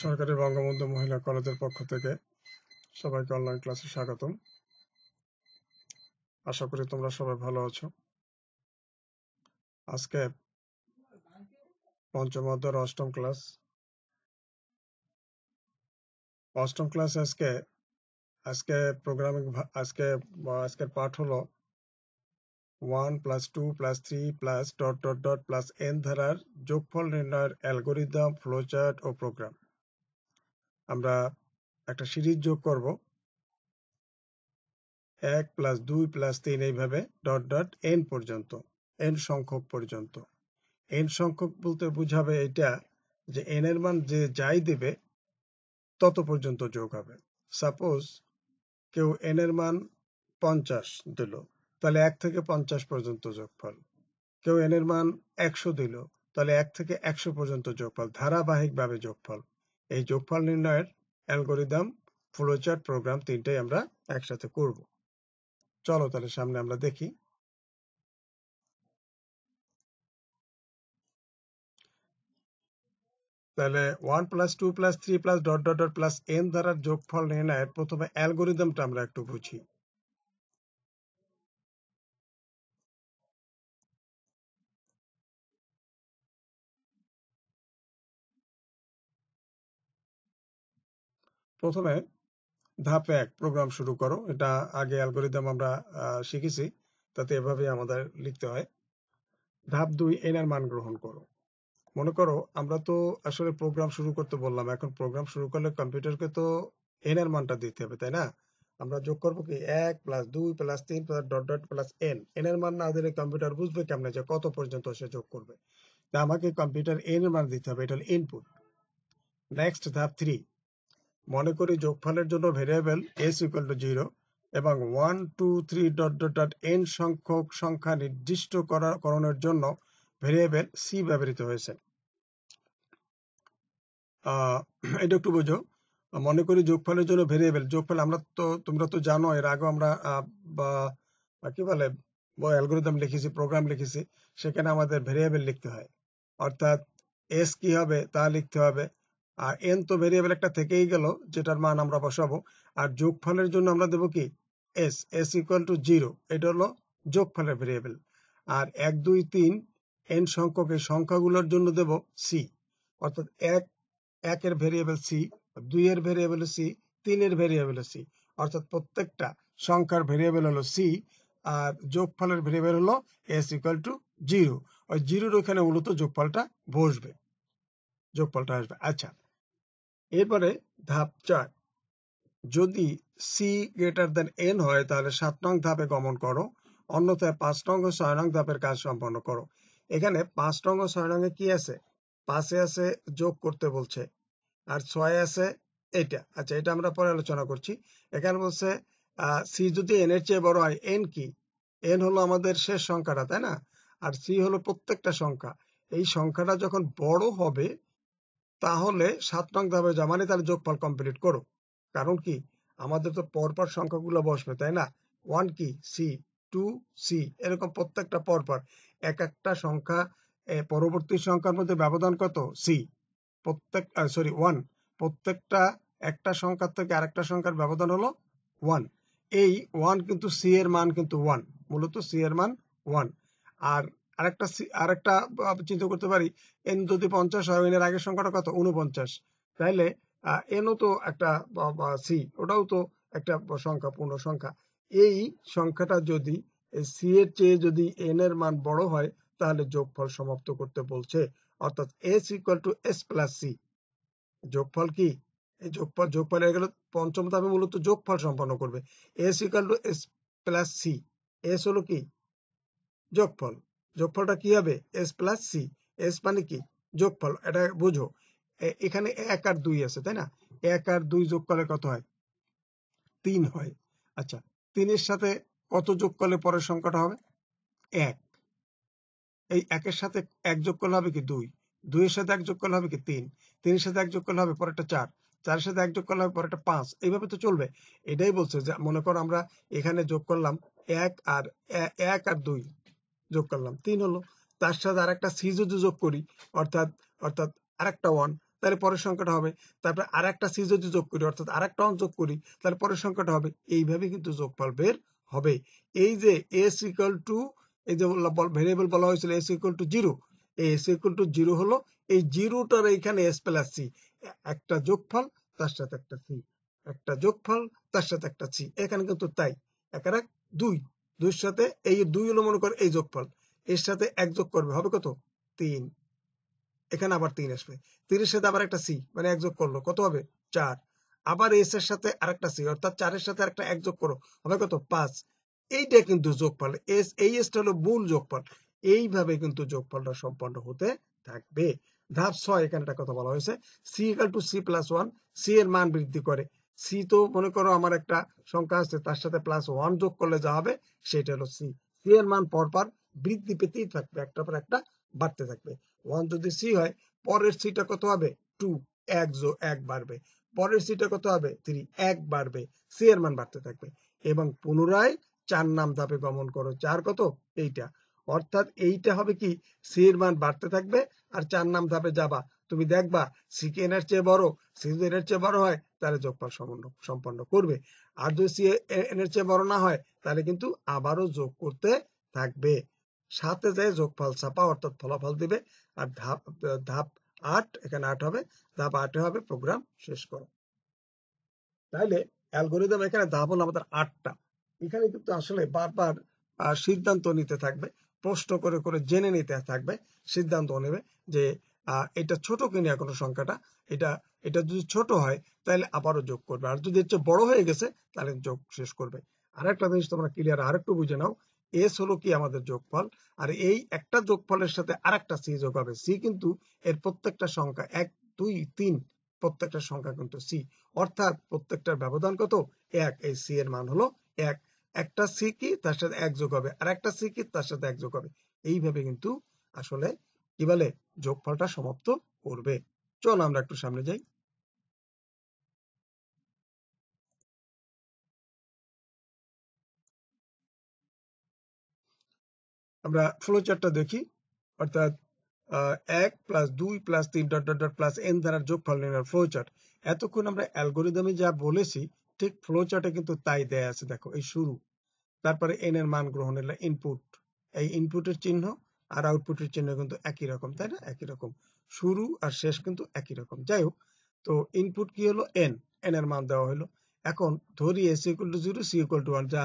সরকারি বঙ্গবন্ধু মহিলা কলেজের পক্ষ থেকে সবাইকে অনলাইন ক্লাসে স্বাগতম। আশা করি তোমরা সবাই ভালো আছো। আজকে পঞ্চম অধ্যায়ের অষ্টম ক্লাস। আজকে প্রোগ্রামিং আজকের পাঠ হলো 1 + 2 + 3 + ... n ধারার যোগফল নির্ণয়ের অ্যালগরিদম, ফ্লোচার্ট ও প্রোগ্রাম। আমরা একটা সিরিজ যোগ করব 1 + 2 + 3 এইভাবে ... n পর্যন্ত, n সংখ্যক পর্যন্ত। n সংখ্যক বলতে বোঝাবে এটা যে n এর মান যে যাই দিবে তত পর্যন্ত যোগ হবে। সাপোজ কেউ n এর মান 50 দিল, তাহলে 1 থেকে 50 পর্যন্ত যোগফল। কেউ n এর মান 100 দিল, তাহলে 1 থেকে 100 পর্যন্ত যোগফল, ধারাবাহিকভাবে যোগফল। এই যোগফল নির্ণয়ের অ্যালগরিদম, ফ্লোচার্ট, প্রোগ্রাম তিনটাই আমরা একসাথে করব। চলো তাহলে সামনে আমরা দেখি। তাহলে 1 + 2 + 3 + ... n ধারার যোগফল নির্ণয়ের প্রথমে অ্যালগরিদমটা আমরা একটু বুঝি। প্রথমে ধাপ 1 প্রোগ্রাম শুরু করো। এটা আগে অ্যালগরিদম আমরা শিখেছি, তাতে এভাবে আমাদের লিখতে হয়। ধাপ 2 n এর মান গ্রহণ করো। মনে করো আমরা তো আসলে প্রোগ্রাম শুরু করতে বললাম, এখন প্রোগ্রাম শুরু করলে কম্পিউটারকে তো n এর মানটা দিতে হবে, তাই না? আমরা যোগ করবো কি 1 + 2 + 3 + ... n। n এর মান না দিলে কম্পিউটার বুঝবে কেমনে যে কত পর্যন্ত সে যোগ করবে? তা আমাকে কম্পিউটার n এর মান দিতে হবে, এটা হলো ইনপুট। নেক্সট ধাপ 3, মনে করি যোগফলের জন্য ভেরিয়েবল s = 0 এবং 1 2 3 ... n সংখ্যক সংখ্যা নির্দিষ্ট করণের জন্য ভেরিয়েবল c ব্যবহৃত হয়েছে। এটা একটু বোঝো। মনে করি যোগফলের জন্য ভেরিয়েবল, যোগফল তোমরা তো জানো, এর আগে আমরা কি বলে অ্যালগরিদম লিখেছি, প্রোগ্রাম লিখেছি, সেখানে আমাদের ভেরিয়েবল লিখতে হয়। অর্থাৎ এস কি হবে তা লিখতে হবে, আর এন তো ভেরিয়েবল একটা থেকেই গেল যেটার মান আমরা বসাবো। আর যোগফলের জন্য আমরা দেবো কি s = 0, এটা হলো যোগফলের ভেরিয়েবল। আর 1 2 3 n সংখ্যক এই সংখ্যাগুলোর জন্য দেব সি। অর্থাৎ 1 এর ভেরিয়েবল সি, 2 এর ভেরিয়েবল সি, 3 এর ভেরিয়েবল সি। অর্থাৎ প্রত্যেকটা সংখ্যার ভেরিয়েবল হলো সি, আর যোগফলের ভেরিয়েবল হলো s = 0। ওই 0 ওখানে মূলত যোগফলটা বসবে, যোগফলটা আসবে। আচ্ছা, এরপরে ধাপ 4, যদি সি > n হয় তাহলে 7 নং ধাপে গমন করো, অন্যথায় 5 নং ও 6 নং ধাপের কাজ সম্পন্ন করো। এখানে 5 নং ও 6 নং এ কি আছে? 5 এ আছে যোগ করতে বলছে, আর 6 আছে এটা। আচ্ছা, এটা আমরা পরে আলোচনা করছি। এখানে বলছে সি যদি n এর চেয়ে বড় হয়, n কি? n হলো আমাদের শেষ সংখ্যাটা, তাই না? আর সি হলো প্রত্যেকটা সংখ্যা। এই সংখ্যাটা যখন বড় হবে তাহলে 7 নং ধাপে যাও, মানে তার যোগফল কমপ্লিট করো। কারণ কি, আমাদের তো পরপর সংখ্যাগুলো বসবে, তাই না? 1 কি সি, 2 সি, এরকম প্রত্যেকটা পরপর এক একটা সংখ্যা, পরবর্তী সংখ্যার মধ্যে ব্যবধান কত? সি। সরি 1। প্রত্যেকটা একটা সংখ্যার থেকে আরেকটা সংখ্যার ব্যবধান হলো 1। এই 1 কিন্তু সি এর মান কিন্তু 1, মূলত সি এর মান 1। আর আরেকটা চিন্তা করতে পারি, এন যদি 50 হয়, এর আগের সংখ্যাটা কত? 49। তাইলে এনও তো একটা সি, ওটাও তো একটা সংখ্যা, পূর্ণ সংখ্যা। এই সংখ্যাটা যদি সি এর চেয়ে যদি এন এর মান বড় হয় তাহলে যোগফল সমাপ্ত করতে বলছে। অর্থাৎ s = s + c। যোগফল কি? এই যোগফল হয়ে গেল পঞ্চম ধাপে মূলত যোগফল সম্পন্ন করবে। s = s + c। s হলো কি? যোগফল। যোগফলটা কি হবে? s + c। s মানে কি? যোগফল। এটা বুঝো। এখানে 1 আর 2 আছে, তাই না? 1 আর 2 যোগ করলে কত হয়? 3 হয়। আচ্ছা, 3 এর সাথে কত যোগ করলে পরের সংখ্যাটা হবে? 1। এই 1 এর সাথে 1 যোগ করলে হবে কি? 2। 2 এর সাথে 1 যোগ করলে হবে কি? 3। 3 এর সাথে 1 যোগ করলে হবে পরেরটা 4। 4 এর সাথে 1 যোগ করলে হবে পরেরটা 5। এইভাবে তো চলবে। এটাই বলছে যে মনে করো আমরা এখানে যোগ করলাম 1 আর 2 যোগ করলাম, 3 হলো। তার সাথে আরেকটা সি যদি যোগ করি, অর্থাৎ আরেকটা 1, তাহলে পরের সংখ্যাটা হবে। তারপরে আরেকটা সি যদি যোগ করি অর্থাৎ আরেকটা অন যোগ করি তাহলে পরের সংখ্যাটা হবে। এইভাবে কিন্তু যোগফল বের হবে। এই যে এস ইকুয়াল টু এই যে ভেরিয়েবল বলা হয়েছিল এস ইকুয়াল টু 0, এই এস ইকুয়াল টু 0 হলো এই জিরোটার এইখানে এস প্লাস সি, একটা যোগফল তার সাথে একটা সি, একটা যোগফল তার সাথে একটা সি। এখানে কিন্তু তাই, এক আর এক 2, 2 সাথে এই 2 হলো মনে কর এই যোগফল, এর সাথে 1 যোগ করবে হবে কত 3, এখানে আবার 3 আসবে, 3 এর সাথে আবার একটা সি মানে 1 যোগ করলো কত হবে 4, আবার এস এর সাথে আরেকটা সি অর্থাৎ 4 এর সাথে আরেকটা 1 যোগ করো হবে কত 5। এইটা কিন্তু যোগফল, এস এই এসটা হলো মূল যোগফল। এইভাবে কিন্তু যোগফলটা সম্পন্ন হতে থাকবে। ধাপ 6 এখানে একটা কথা বলা হয়েছে C equal to C plus 1, C এর মান বৃদ্ধি করে। সি তো মনে করো আমার একটা সংখ্যা আছে তার সাথে প্লাস 1 যোগ করলে যা হবে সেটা হলো সি। সি এর মান পরপর বৃদ্ধি পেতেই থাকবে, একটার পর একটা বাড়তে থাকবে। 1 যদি সি হয় পরের সিটা কত হবে 2, 1 বাড়বে, পরের সিটা কত হবে 3, 1 বাড়বে, সি এর মান বাড়তে থাকবে এবং পুনরায় 4 নাম ধাপে গমন করো। 4 কত এইটা, অর্থাৎ এইটা হবে কি সি এর মান বাড়তে থাকবে আর 4 নাম ধাপে যাবা, তুমি দেখবা সি কে এর চেয়ে বড়, সি যদি এর চেয়ে বড় হয় তাহলে যোগফল সম্পন্ন করবে, আর যদি সি এর চেয়ে বড় না হয় তাহলে কিন্তু আবারও যোগ করতে থাকবে। সাথে যায় যোগফল ছাপা অর্থাৎ ফলাফল দিবে। আর ধাপ 8, এখানে 8 হবে, ধাপ 8 হবে প্রোগ্রাম শেষ করো। তাইলে অ্যালগোরিদম এখানে ধাপ হলো আমাদের 8টা। এখানে কিন্তু আসলে বারবার সিদ্ধান্ত নিতে থাকবে, প্রশ্ন করে করে জেনে নিতে থাকবে, সিদ্ধান্ত নেবে যে এটা ছোট কিনা কোনো সংখ্যাটা, এটা যদি ছোট হয় তাহলে আবারও যোগ করবে, আর যদি এর চেয়ে বড় হয়ে গেছে তাহলে যোগ শেষ করবে। আর একটা জিনিস তোমরা ক্লিয়ার আরেকটু বুঝে নাও, এস হলো কি আমাদের যোগফল, আর এই একটা যোগফলের সাথে আরেকটা সি যোগ হবে। সি কিন্তু এর প্রত্যেকটা সংখ্যা 1, 2, 3 প্রত্যেকটা সংখ্যা কিন্তু সি, অর্থাৎ প্রত্যেকটার ব্যবধান কত 1, এই সি এর মান হলো 1, একটা সি কি তার সাথে 1 যোগ হবে, আর একটা সি কি তার সাথে 1 যোগ হবে। এইভাবে কিন্তু আসলে কি বলে যোগফলটা সমাপ্ত করবে। চল আমরা একটু সামনে যাই। আমরা ফ্লো চার্টটা দেখি, অর্থাৎ 1 plus 2 plus 3 dot dot dot plus N দ্বারা যোগফল নির্ণয়ের ফ্লো চার্ট। এতক্ষণ আমরা অ্যালগোরিদমে যা বলেছি ঠিক ফ্লো চার্টে কিন্তু তাই দেয়া আছে। দেখো এই শুরু, তারপরে এন এর মান গ্রহণের ইনপুট, এই ইনপুটের চিহ্ন আর আউটপুটের চিহ্ন কিন্তু একই রকম, তাই না? একই রকম, শুরু আর শেষ কিন্তু একই রকম। যাই হোক, তো ইনপুট কি হলো এন, এন এর মান দেওয়া হলো। এখন ধরি S equal to 0, C equal to 1, যা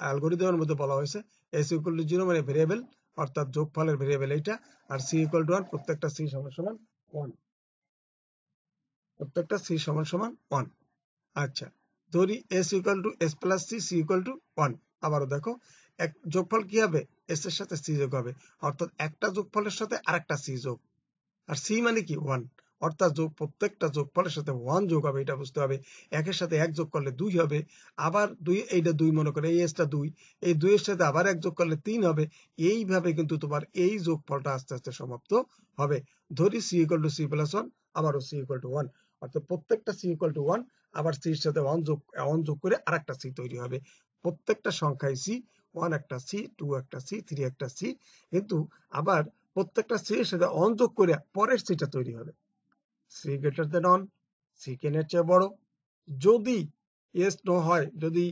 অ্যালগোরিদমের মধ্যে বলা হয়েছে। এস ইকুয়াল টু 0 মানে ভেরিয়েবল, অর্থাৎ যোগফলের ভেরিয়েবল এইটা, আর সি ইকুয়াল টু 1 প্রত্যেকটা সি সমান সমান 1, প্রত্যেকটা সি সমান সমান 1। আচ্ছা, ধরি S equal to S plus C, C equal to 1। আবারও দেখো এক যোগফল কি হবে এস এর সাথে সি যোগ হবে, অর্থাৎ একটা যোগফলের সাথে আরেকটা সি যোগ, আর সি মানে কি 1, অর্থাৎ প্রত্যেকটা যোগফলের সাথে 1 যোগ হবে, এটা বুঝতে হবে। একের সাথে 1 যোগ করলে 2 হবে, আবার 2, এইটা 2 মনে করে এই এসটা 2, এই 2 এর সাথে আবার 1 যোগ করলে 3 হবে। এইভাবে কিন্তু তোমার এই যোগফলটা আস্তে আস্তে সমাপ্ত হবে। ধরি C equal to C plus 1, আবারও সি ইকুয়াল টু 1, অর্থাৎ প্রত্যেকটা সি ইকুয়াল টু 1, আবার সি এর সাথে 1 যোগ করে আরেকটা সি তৈরি হবে। প্রত্যেকটা সংখ্যায় সি, 1 একটা সি, 2 একটা সি, 3 একটা সি, কিন্তু আবার প্রত্যেকটা সি এর সাথে 1 যোগ করে পরের সিটা তৈরি হবে। C greater than 1, C K এর চেয়ে বড়। যদি ইয়েস নো হয়, যদি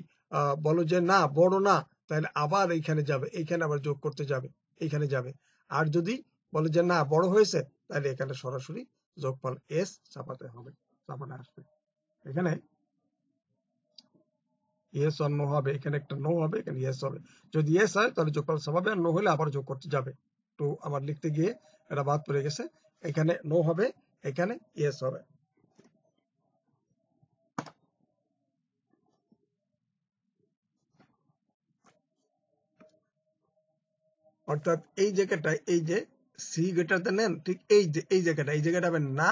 বলো যে না বড় না, তাহলে আবার এইখানে যাবে, এইখানে আবার যোগ করতে যাবে, এইখানে যাবে। আর যদি বলে যে না বড় হয়েছে, তাহলে এখানে সরাসরি যোগফল এস চাপাতে হবে, চাপাতে আসবে। এখানে ইয়েস আর নো হবে, এখানে একটা নো হবে, এখানে ইয়েস হবে। যদি ইয়েস হয় তাহলে যোগফল চাপাবে, আর নো হলে আবার যোগ করতে যাবে। তো আমার লিখতে গিয়ে এটা বাদ পড়ে গেছে, এখানে নো হবে, এখানে ইয়েস হবে। অর্থাৎ এই জায়গাটায় এই যে সি গ্রেটার দেন এন, ঠিক এই জায়গাটা হবে না,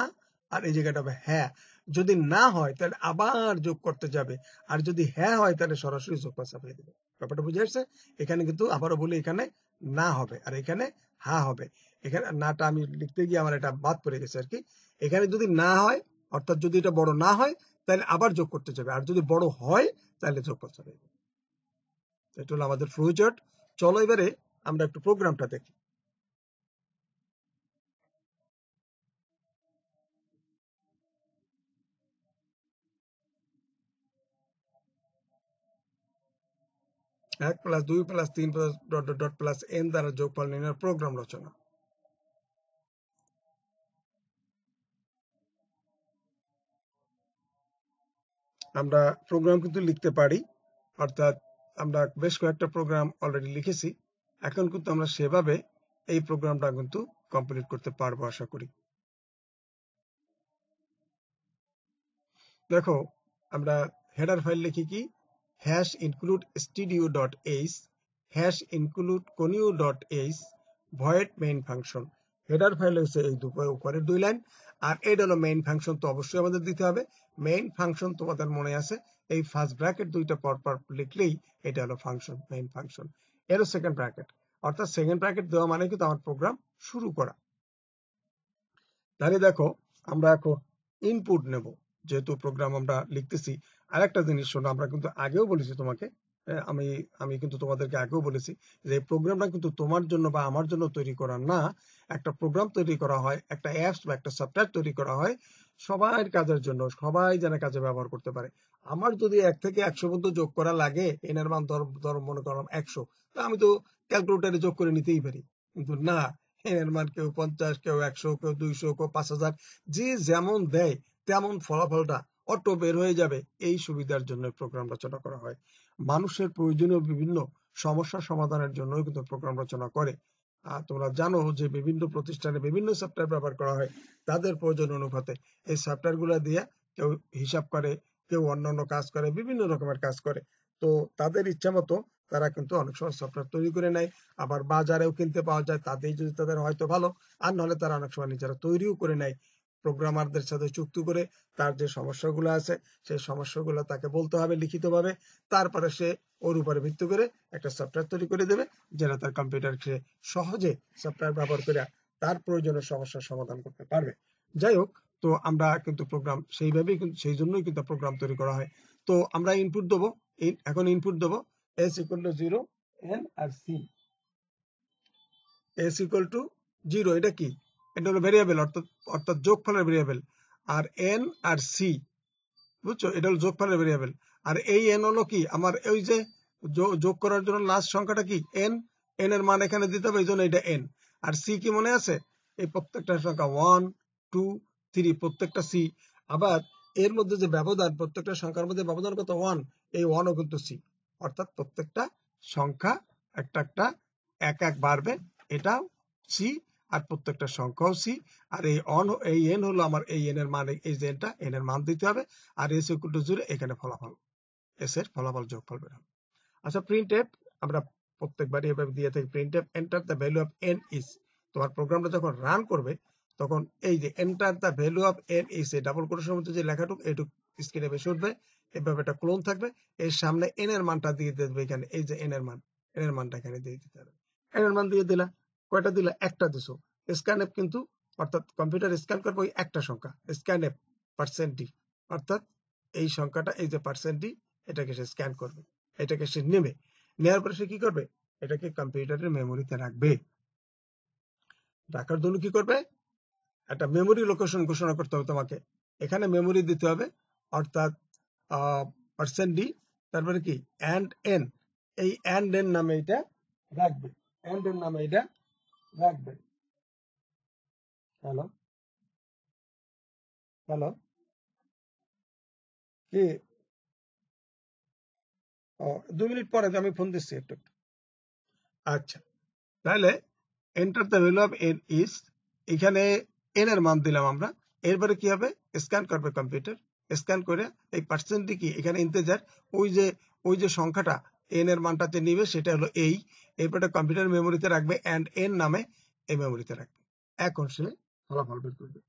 আর এই জায়গাটা হবে হ্যাঁ। যদি না হয় তাহলে আবার যোগ করতে যাবে, আর যদি হ্যাঁ হয় তাহলে সরাসরি যোগফল চাপিয়ে দেবে। ব্যাপারটা বুঝে আসছে? এখানে কিন্তু আবারও বলি, এখানে না হবে আর এখানে হ্যাঁ হবে। এখানে নাটা আমি লিখতে গিয়ে আমার এটা বাদ পড়ে গেছে আর কি। এখানে যদি না হয়, অর্থাৎ যদি এটা বড় না হয় তাহলে আবার যোগ করতে যাবে, আর যদি বড় হয় তাহলে যোগফল চাপিয়ে দেবে। এটা হলো আমাদের ফ্লো চার্ট। চলো এবারে আমরা একটু প্রোগ্রামটা দেখি। 1 plus 2 plus 3 plus dot dot dot plus n দ্বারা যোগফল নির্ণয়ের প্রোগ্রাম রচনা। আমরা প্রোগ্রাম কিন্তু লিখতে পারি, অর্থাৎ আমরা বেশ কয়েকটা প্রোগ্রাম অলরেডি লিখেছি। এখন কিন্তু আমরা সেভাবে এই প্রোগ্রামটা কিন্তু কমপ্লিট করতে পারবো আশা করি। দেখো, আমরা হেডার ফাইল লিখি কি, hash include studio dot h, hash include conio dot h, void main function. Header file হচ্ছে এই উপরের 2 লাইন, আর এটা হলো মেইন ফাংশন। তো অবশ্যই আমাদের দিতে হবে মেইন ফাংশন। তোমাদের মনে আছে এই ফার্স্ট ব্র্যাকেট দুইটা পরপর লিখলেই এটা হলো ফাংশন, মেইন ফাংশন। এরও সেকেন্ড ব্র্যাকেট, অর্থাৎ সেকেন্ড ব্র্যাকেট দেওয়া মানে কিন্তু আমার প্রোগ্রাম শুরু করা। তাহলে দেখো, আমরা এখন ইনপুট নেব, যেহেতু প্রোগ্রাম আমরা লিখতেছি। আরেকটা জিনিস শোনো, আমরা কিন্তু আগেও বলেছি তোমাকে, আমি আমি কিন্তু তোমাদেরকে আগেও বলেছি যে প্রোগ্রামটা কিন্তু তোমার জন্য বা আমার জন্য তৈরি করা না। একটা প্রোগ্রাম তৈরি করা হয়, একটা অ্যাপস বা একটা সফটওয়্যার তৈরি করা হয় সবার কাজের জন্য, সবাই যেন কাজে ব্যবহার করতে পারে। আমার যদি 1 থেকে 100 পর্যন্ত যোগ করা লাগে, এনের মান ধর মনে করলাম 100, তা আমি তো ক্যালকুলেটরে যোগ করে নিতেই পারি। কিন্তু না, এর মান কেউ 50, কেউ 100, কেউ 200, কেউ 5000, যে যেমন দেয় তেমন ফলাফলটা অটো বের হয়ে যাবে। এই সুবিধার জন্য প্রোগ্রাম রচনা করা হয়। মানুষের প্রয়োজনীয় বিভিন্ন সমস্যা সমাধানের জন্য কিন্তু প্রোগ্রাম রচনা করে। তোমরা জানো যে বিভিন্ন প্রতিষ্ঠানে বিভিন্ন সফটওয়্যার ব্যবহার করা হয় তাদের প্রয়োজন অনুপাতে। এই সফটওয়্যার গুলা দিয়ে কেউ হিসাব করে, কেউ অন্যান্য কাজ করে, বিভিন্ন রকমের কাজ করে। তো তাদের ইচ্ছা মতো তারা কিন্তু অনেক সময় সফটওয়্যার তৈরি করে নেয়, আবার বাজারেও কিনতে পাওয়া যায়। তাতেই যদি তাদের হয়তো ভালো, আর নাহলে তারা অনেক সময় নিজেরা তৈরিও করে নেয় প্রোগ্রামারদের সাথে চুক্তি করে। তার যে সমস্যাগুলো আছে সেই সমস্যাগুলো তাকে বলতে হবে লিখিতভাবে, তারপরে সে ওর উপরে ভিত্তি করে একটা সফটওয়্যার তৈরি করে দেবে, যেটা তার কম্পিউটারকে সহজে সফটওয়্যার ব্যবহার করে তার প্রয়োজনীয় সমস্যার সমাধান করতে পারবে। যাই হোক, তো আমরা কিন্তু প্রোগ্রাম সেইভাবেই কিন্তু, সেই জন্যই কিন্তু প্রোগ্রাম তৈরি করা হয়। তো আমরা ইনপুট দেবো, এখন ইনপুট দেবো s equal to 0, n R c। s equal to 0 এটা কি, এটা হলো ভেরিয়েবল, অর্থাৎ যোগফলের ভেরিয়েবল। আর n আর c, বুঝছো, এটা হলো যোগফলের ভেরিয়েবল। আর এই n হলো কি, আমার ওই যে যোগ করার জন্য লাস্ট সংখ্যাটা কি, n, n এর মান এখানে দিতে হবে, এই জন্য এটা n। আর c কি মনে আছে, এই প্রত্যেকটা সংখ্যা 1 2 3 প্রত্যেকটা c। আবার এর মধ্যে যে ব্যবধান, প্রত্যেকটা সংখ্যার মধ্যে ব্যবধান কত, 1, এই 1ও কিন্তু c। অর্থাৎ প্রত্যেকটা সংখ্যা একটা একটা এক এক বাড়বে, এটাও c, আর প্রত্যেকটা সংখ্যাও c। আর এই n হলো আমার এই n এর মান, এই যে nটা, n এর মান দিতে হবে। আর s equal to 0, এখানে ফলাফল, s এর ফলাফল যোগফল বের হবে। আচ্ছা, প্রিন্টএফ আমরা প্রত্যেকবারই এভাবে দিয়ে থাকি, printf enter the value of n is. তোমার প্রোগ্রামটা যখন রান করবে তখন এই যে enter the value of n is, এই ডাবল কোটেশনের মধ্যে যে লেখাটুকু, এইটুকু স্ক্রিনে ভেসে উঠবে। এভাবে একটা ক্লোন থাকবে, এর সামনে n এর মানটা দিয়ে দেবে এখানে, এই যে n এর মান, n এর মানটা এখানে দিয়ে দিতে হবে। n এর মান দিয়ে দিলা, কয়টা দিলা, একটা দিছো। স্ক্যানএফ কিন্তু, অর্থাৎ কম্পিউটার স্ক্যান করবে ওই একটা সংখ্যা, স্ক্যানএফ %d, অর্থাৎ এই সংখ্যাটা, এই যে %d, এটাকে সে স্ক্যান করবে, এটাকে সে নেবে। নেওয়ার পরে সে কি করবে, এটাকে কম্পিউটারের মেমোরিতে রাখবে। রাখার জন্য কি করবে, একটা মেমোরি লোকেশন ঘোষণা করতে হবে তোমাকে। এখানে মেমোরি দিতে হবে, অর্থাৎ %d, তারপরে কি and n, এই and n নামে এটা রাখবে, and n নামে এটা রাখবে। হ্যালো হ্যালো, কি, 2 মিনিট পরে আমি ফোন দিচ্ছি একটু। আচ্ছা, তাহলে enter the value of n is, এখানে n এর মান দিলাম আমরা। এরপরে কি হবে, স্ক্যান করবে কম্পিউটার, স্ক্যান করে এই পার্সেন্টটি কি, এখানে ইন্টিজার, ওই যে সংখ্যাটা n এর মানটাতে নিবে, সেটা হলো এই। এরপরে কম্পিউটার মেমোরিতে রাখবে and n নামে, এই মেমোরিতে রাখবে। এখন সে ফলাফল বের করবে।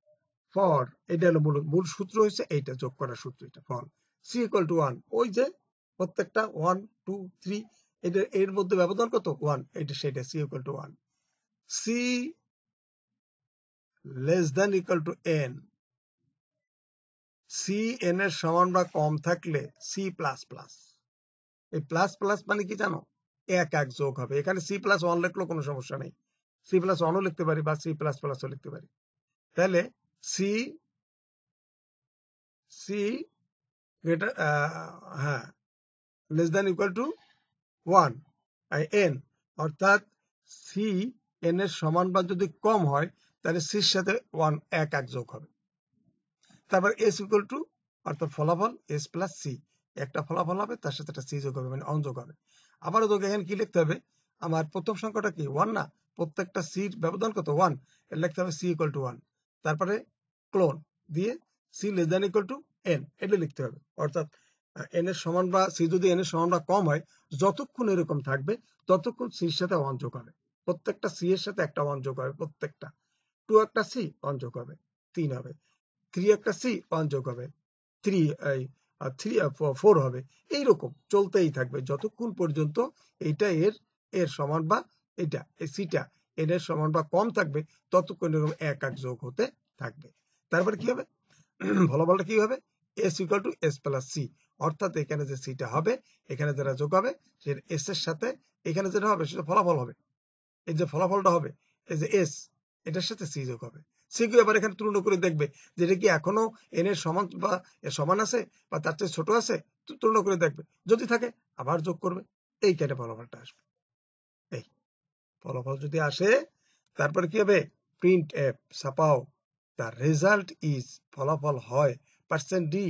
ফর, এটা হলো মূল সূত্র, হচ্ছে এইটা যোগ করার সূত্র, এটা ফর c equal to 1, ওই যে প্রত্যেকটা 1 2 3, এটা এর মধ্যে ব্যবধান কত, 1, এটা সেটা c equal to 1। c less than equal to n, c n এর সমান বা কম থাকলে c প্লাস প্লাস। এই প্লাস প্লাস মানে কি জানো, এক এক যোগ হবে। এখানে c প্লাস 1 লিখলেও কোনো সমস্যা নেই, c প্লাস 1ও লিখতে পারি বা c প্লাস প্লাসও লিখতে পারি। তাহলে c c গ্রেটার, হ্যাঁ, less than equal to one N, অর্থাৎ সি এন এর সমান বা যদি কম হয় তাহলে সির সাথে ওয়ান এক যোগ হবে। তারপর এস ইকুয়াল টু, অর্থাৎ ফলাফল এস প্লাস সি, একটা ফলাফল হবে তার সাথে একটা সি যোগ হবে, মানে অন যোগ হবে। আবারও তোকে এখানে কি লিখতে হবে, আমার প্রথম সংখ্যাটা কি ওয়ান না, প্রত্যেকটা সির ব্যবধান কত ওয়ান, লিখতে হবে সি ইকুয়াল টু ওয়ান, তারপরে ক্লোন দিয়ে C less than equal to N, এটা লিখতে হবে। অর্থাৎ এন এর সমান বা সি যদি এন এর সমান বা কম হয়, যতক্ষণ এরকম থাকবে ততক্ষণ সির সাথে ওয়ান যোগ হবে, প্রত্যেকটা সি এর সাথে একটা ওয়ান যোগ হবে, প্রত্যেকটা টু একটা সি ওয়ান যোগ হবে, 3 হবে, 3 একটা সি ওয়ান যোগ হবে, 4 হবে। এইরকম চলতেই থাকবে যতক্ষণ পর্যন্ত এইটা এর সমান বা এটা সিটা এন এর সমান বা কম থাকবে, ততক্ষণ এরকম এক যোগ হতে থাকবে। তারপরে কি হবে, ফলাফলটা কি হবে, S equal to S plus C, অর্থাৎ এখানে যে সিটা হবে এখানে যারা যোগ হবে সে এস এর সাথে এখানে যেটা হবে সেটা ফলাফল হবে, এই যে ফলাফলটা হবে এই যে এস, এটার সাথে সি যোগ হবে। সি কে এবার এখানে তুলনা করে দেখবে যে এটা কি এখনো এন এর সমান বা সমান আছে বা তার চেয়ে ছোট আছে, তুলনা করে দেখবে, যদি থাকে আবার যোগ করবে, এই কেটে ফলাফলটা আসবে। এই ফলাফল যদি আসে তারপরে কি হবে, প্রিন্ট এফ ছাপাও দ্য রেজাল্ট ইজ, ফলাফল হয় পার্সেন্ট ডি,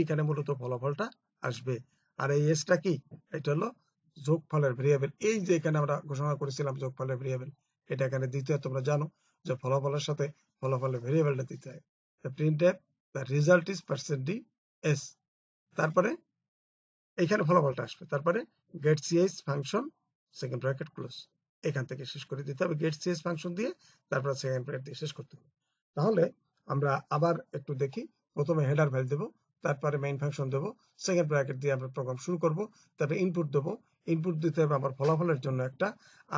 এখানে মূলত ফলাফলটা আসবে। আর এই এসটা কি, এটা হলো যোগফলের ভেরিয়েবল, এই যে এখানে আমরা ঘোষণা করেছিলাম যোগফলের ভেরিয়েবল, এটা এখানে দিতে হয়, তোমরা জানো যে ফলাফলের সাথে ফলাফলের ভেরিয়েবলটা দিতে হয়। Print F the result is percent D S, তারপরে এইখানে ফলাফলটা আসবে, তারপরে gate CS function second bracket close, এখান থেকে শেষ করে দিতে হবে গেট সিএস ফাংশন দিয়ে, তারপর সেকেন্ড ব্র্যাকেট দিয়ে শেষ করতে হবে। তাহলে আমরা আবার একটু দেখি, প্রথমে হেডার ভ্যালু দেবো, তারপরে মেইন ফাংশন দেবো, সেকেন্ড ব্র্যাকেট দিয়ে আমরা প্রোগ্রাম শুরু করব, তারপরে ইনপুট দেবো, ইনপুট দিতে হবে আমার ফলাফলের জন্য একটা,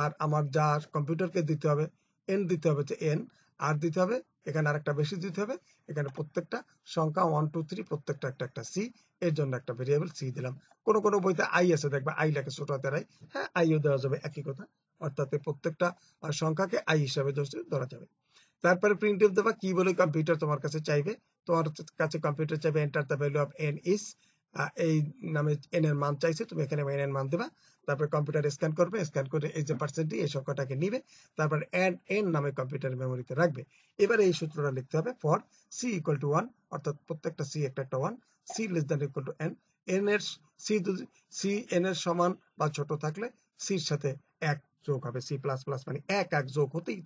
আর আমার যা কম্পিউটারকে দিতে হবে এন দিতে হবে যে এন, আর দিতে হবে এখানে আরেকটা বেশি দিতে হবে, এখানে প্রত্যেকটা সংখ্যা 1 2 3 প্রত্যেকটা একটা একটা সি, এর জন্য একটা ভেরিয়েবল সি দিলাম। কোন কোন বইতে আই আছে দেখবা আই লেখে ছোট হাতের আই, হ্যাঁ আইও দেওয়া যাবে, একই কথা, অর্থাৎ প্রত্যেকটা সংখ্যাকে আই হিসাবে ধরা যাবে। তারপরে প্রিন্টএফ দেবা, কি বলে কম্পিউটার তোমার কাছে চাইবে, তোমার কাছে কম্পিউটার চাইবে enter the value of N is, এই নামে এন এর মান চাইছে, তুমি এখানে এন এর মান দেবা, তারপরে কম্পিউটার স্ক্যান করবে, স্ক্যান করে এই যে পার্সেন্টটি এই সংখ্যাটাকে নিবে, তারপর এড এন নামে কম্পিউটার মেমোরিতে রাখবে। এবারে এই সূত্রটা লিখতে হবে ফর সি ইকুয়াল টু 1, অর্থাৎ প্রত্যেকটা সি একটা একটা 1, C less than equal to N, N এর সি এন এর সমান বা ছোট থাকলে সির সাথে এক যোগ হবে, সি প্লাস প্লাস মানে এক যোগ হতেই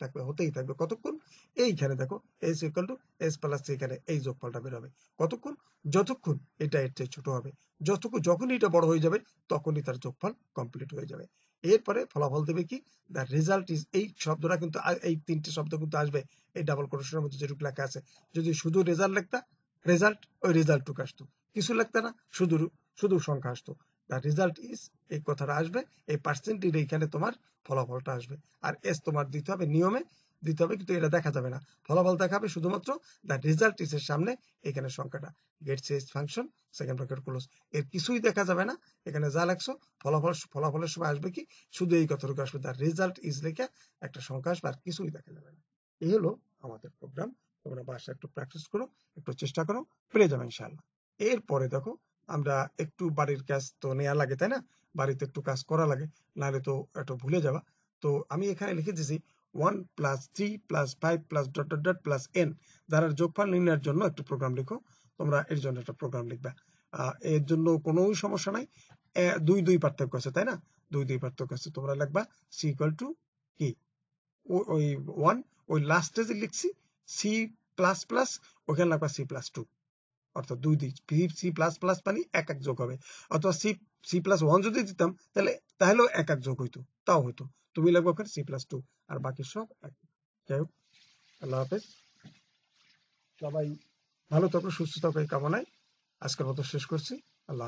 থাকবে কতক্ষণ, এইখানে দেখো S equal to S plus C, এখানে এই যোগফলটা বের হবে কতক্ষণ, যতক্ষণ এটা এর চেয়ে ছোট হবে, যখনই এটা বড় হয়ে যাবে তখনই তার যোগফল কমপ্লিট হয়ে যাবে। এরপরে ফলাফল দেবে কি, দ্য রেজাল্ট ইজ, এই শব্দটা কিন্তু এই তিনটে শব্দ কিন্তু আসবে এই ডাবল কোটেশনের মধ্যে যেটুকু লেখা আছে, যদি শুধু রেজাল্ট লিখতা রেজাল্ট ওই রেজাল্টটুকু আসতো, কিছু লিখতা না শুধু সংখ্যা আসতো, দ্য রেজাল্ট ইজ এই কথাটা আসবে, এই পার্সেন্টেজ এইখানে তোমার ফলাফলটা আসবে, আর এস তোমার দিতে হবে নিয়মে দিতে হবে, কিন্তু এটা দেখা যাবে না, ফলাফল দেখাবে শুধুমাত্র দ্য রেজাল্ট ইজ এর সামনে এখানে সংখ্যাটা, gate CS function second bracket close, এর কিছুই দেখা যাবে না, এখানে যা লেখছো ফলাফলের সময় আসবে কি, শুধু এই কথাটুকু আসবে, দ্য রেজাল্ট ইজ লিখে একটা সংখ্যা আসবে, আর কিছুই দেখা যাবে না। এই হলো আমাদের প্রোগ্রাম, তোমরা বাসায় একটু প্র্যাকটিস করো, একটু চেষ্টা করো, পেরে যাবে ইনশাআল্লাহ। এরপরে দেখো আমরা একটু বাড়ির কাজ তো নেওয়া লাগে, তাই না, বাড়িতে একটু কাজ করা লাগে, নাহলে তো একটু ভুলে যাবা। তো আমি এখানে লিখে দিয়েছি 1 + 3 + 5 + ... n দ্বারা যোগফল নির্ণয়ের জন্য একটু প্রোগ্রাম লিখো। তোমরা এর জন্য একটা প্রোগ্রাম লিখবা, এর জন্য কোনো সমস্যা নাই, দুই পার্থক্য আছে তাই না, দুই পার্থক্য আছে, তোমরা লিখবা c ইকুয়াল টু কি, ওই 1 ওই লাস্টে যে লিখছি সি প্লাস প্লাস, ওখানে লিখবা C+2, অর্থাৎ সি প্লাস প্লাস মানে এক যোগ হবে, অথবা C+1 যদি দিতাম তাহলেও এক যোগ হইতো, তাও হইতো, তুমি লিখবা ওখানে C+2, আর বাকি সব এক। যাই হোক, আল্লাহ হাফেজ, সবাই ভালো থাকো সুস্থ থাকো এই কামনায় আজকের মতো শেষ করছি। আল্লাহ।